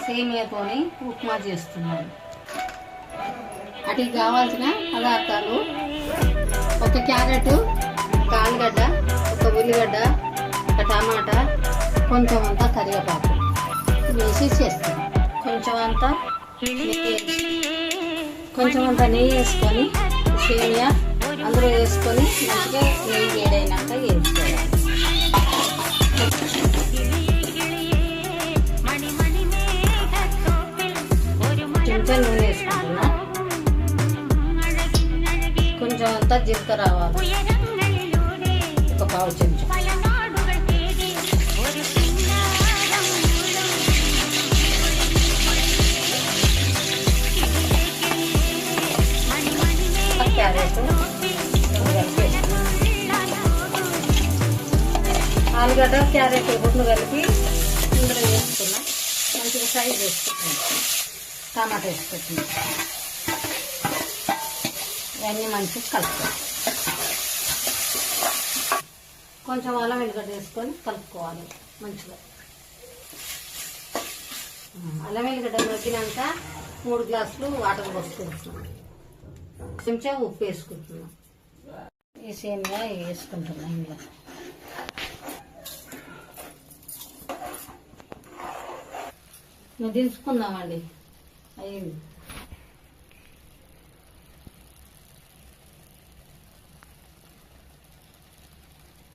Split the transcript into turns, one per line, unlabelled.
సేమియాతోని ఉప్మా చేస్తున్నాను. వాటికి కావాల్సిన పదార్థాలు: ఒక క్యారెట్, ఒక ఆలుగడ్డ, ఒక ఉల్లిగడ్డ, ఒక టమాటా, కొంచెం అంతా కరివేపాకు వేసి చేస్తాను. కొంచెం అంతా నెయ్యి వేసుకొని సేమియా అందులో వేసుకొని మంచిగా నెయ్యి వేడైనాక వేసుకోవాలి. కొంచెం నూనె వేసుకుంటున్నా. కొంచెం అంతా జీలకర్ర రావాలి, ఒక పావు చెంచా. క్యారెట్, ఆలుగడ్డ, క్యారెట్ గుడ్లు కలిపి ఇందులో వేసుకున్నా. మంచిగా ఫ్రై చేసుకుంటున్నాం. టమాటా వేసుకుంటున్నాం. ఇవన్నీ మంచిగా కలుపుకోవాలి. కొంచెం అల్లం వెల్లిగడ్డ వేసుకొని కలుపుకోవాలి మంచిగా. అల్లం వెల్లిగడ్డ మగ్గినాక 3 గ్లాసులు వాటర్ పోసుకుంటున్నాం. చెంచా ఉప్పు వేసుకుంటున్నాం. ఈ సేమియా వేసుకుంటున్నాం. ఇందులో మేము దించుకుందామండి. అయ్యింది.